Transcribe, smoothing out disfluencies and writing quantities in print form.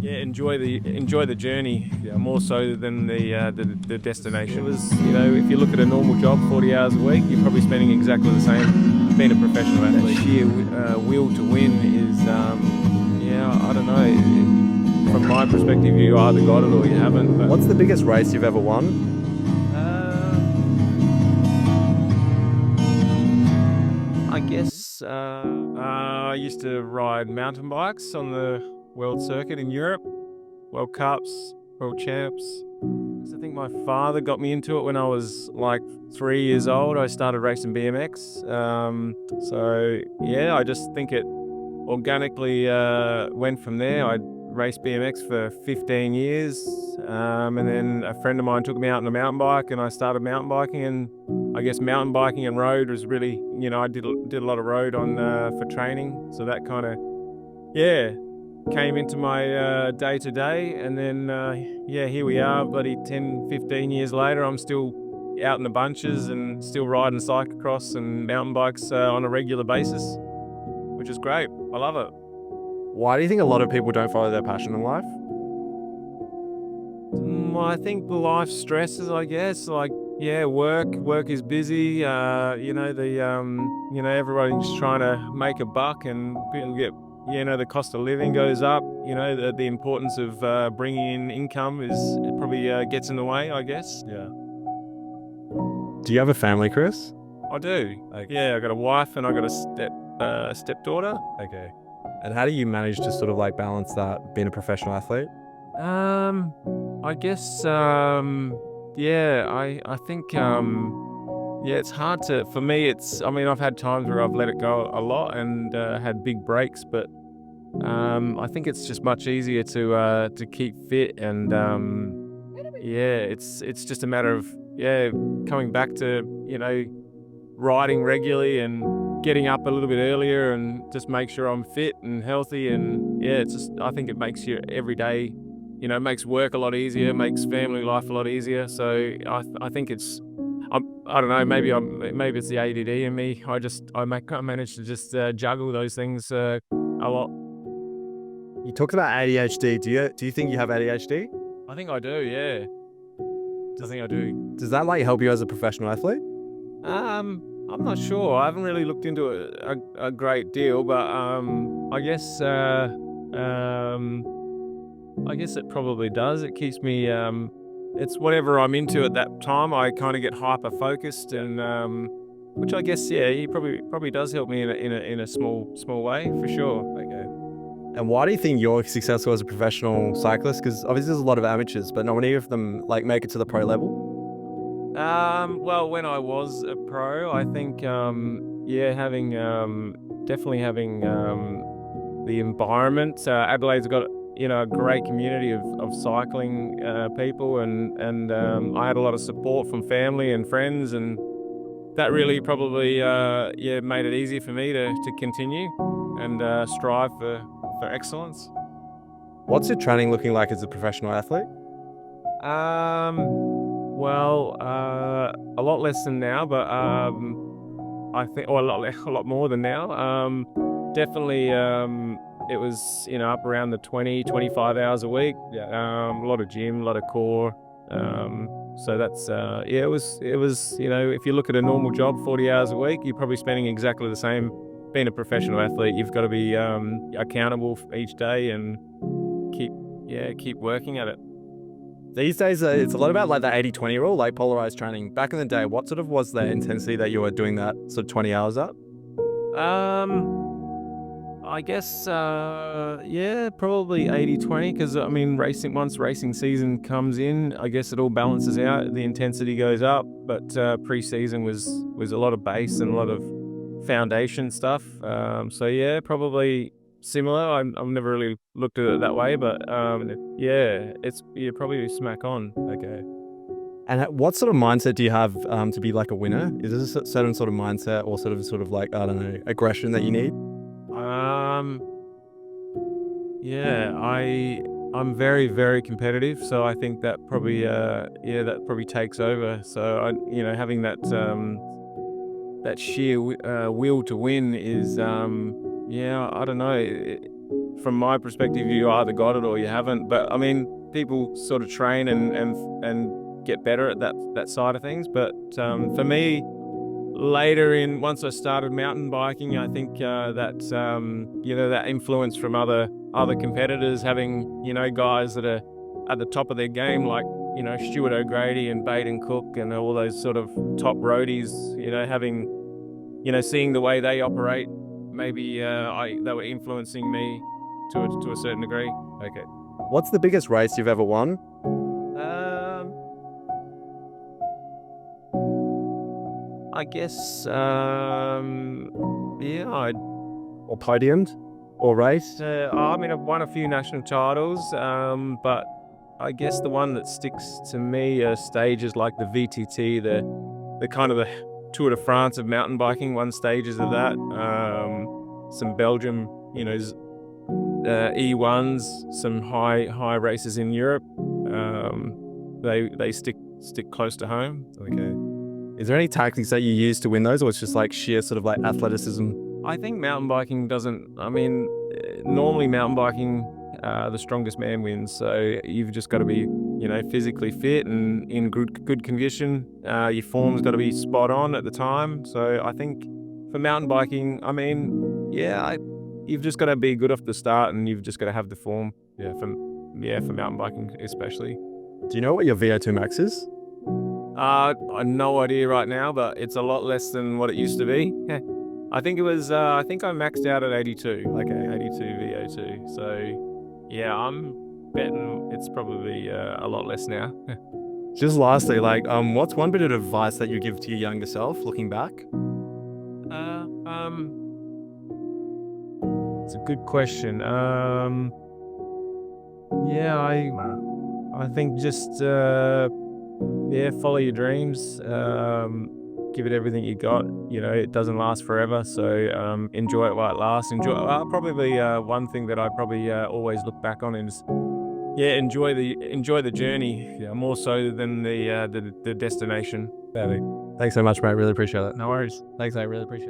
Yeah, enjoy the journey, more so than the destination. It was, if you look at a normal job, 40 hours a week, you're probably spending exactly the same being a professional athlete. That sheer will to win is, I don't know. From my perspective, you either got it or you haven't. But What's the biggest race you've ever won? I guess I used to ride mountain bikes on the world circuit in Europe, World Cups, World Champs. I think my father got me into it when I was like 3 years old. I started racing BMX. I just think it organically went from there. I raced BMX for 15 years, and then a friend of mine took me out on a mountain bike, and I started mountain biking. And I guess mountain biking and road was really, I did a lot of road on for training. So that kind of, came into my day to day. And then, here we are, bloody 10, 15 years later. I'm still out in the bunches and still riding cyclocross and mountain bikes on a regular basis, which is great. I love it. Why do you think a lot of people don't follow their passion in life? I think life stresses, I guess. Like, work is busy. Everybody's trying to make a buck and get, the cost of living goes up. The importance of bringing in income it probably gets in the way, I guess. Yeah. Do you have a family, Chris? I do. Okay. Yeah, I got a wife and I got a stepdaughter. Okay. And how do you manage to sort of like balance that being a professional athlete? I guess, I think, it's hard for me, I've had times where I've let it go a lot and had big breaks, but I think it's just much easier to keep fit and, it's just a matter of, coming back to, riding regularly and getting up a little bit earlier and just make sure I'm fit and healthy. And I think it makes your every day, makes work a lot easier, makes family life a lot easier. So I think I don't know, maybe it's the ADD in me. I manage to just juggle those things a lot. You talked about ADHD. Do you think you have ADHD? I think I do, yeah. I think I do. Does that like help you as a professional athlete? I'm not sure. I haven't really looked into it a great deal, but I guess it probably does. It keeps me. It's whatever I'm into at that time. I kind of get hyper focused, and which I guess he probably does help me in a small way for sure. Okay. And why do you think you're successful as a professional cyclist? Because obviously there's a lot of amateurs, but not many of them like make it to the pro level. Well, when I was a pro, I think, having definitely having the environment. Adelaide's got a great community of cycling people, and I had a lot of support from family and friends, and that really probably made it easy for me to continue and strive for excellence. What's your training looking like as a professional athlete? Well, a lot less than now, but I think, or a lot more than now. Definitely, it was up around the 20-25 hours a week. Yeah. A lot of gym, a lot of core. So that's it was if you look at a normal job, 40 hours a week, you're probably spending exactly the same. Being a professional athlete, you've got to be accountable for each day and keep working at it. These days, it's a lot about like the 80-20 rule, like polarized training. Back in the day, what sort of was the intensity that you were doing that sort of 20 hours at? I guess, probably 80-20, because once racing season comes in, I guess it all balances out. The intensity goes up, but pre-season was a lot of base and a lot of foundation stuff. Probably similar. I've never really looked at it that way, but you're probably smack on. Okay. And what sort of mindset do you have to be like a winner? Is this a certain sort of mindset or sort of like, I don't know, aggression that you need? I'm very, very competitive, so I think that probably takes over. So having that sheer will to win is I don't know. from my perspective, you either got it or you haven't. But I mean, people sort of train and get better at that side of things. But for me, once I started mountain biking, I think that influence from other competitors, having guys that are at the top of their game, like Stuart O'Grady and Baden Cook and all those sort of top roadies, having seeing the way they operate, maybe they were influencing me to a certain degree. Okay. What's the biggest race you've ever won? I guess, Or podiumed? Or race? I mean, I've won a few national titles, but I guess the one that sticks to me are stages like the VTT, the kind of the Tour de France of mountain biking, won stages of that. Some Belgium, E1s, some high races in Europe. They stick close to home. Okay. Is there any tactics that you use to win those, or it's just like sheer sort of like athleticism? I think mountain biking normally mountain biking, the strongest man wins. So you've just got to be, physically fit and in good condition. Your form's got to be spot on at the time. So I think for mountain biking, you've just got to be good off the start, and you've just got to have the form. For mountain biking especially. Do you know what your VO2 max is? I no idea right now, but it's a lot less than what it used to be. I think it was. I think I maxed out at 82. Okay, 82 VO2. So, yeah, I'm betting it's probably a lot less now. Just lastly, what's one bit of advice that you give to your younger self, looking back? It's a good question. I think just follow your dreams. Give it everything you got. It doesn't last forever, so enjoy it while it lasts. Probably one thing that I probably always look back on is enjoy the journey, more so than the destination. Perfect. Thanks so much, mate. Really appreciate it. No worries. Thanks, mate. Really appreciate it.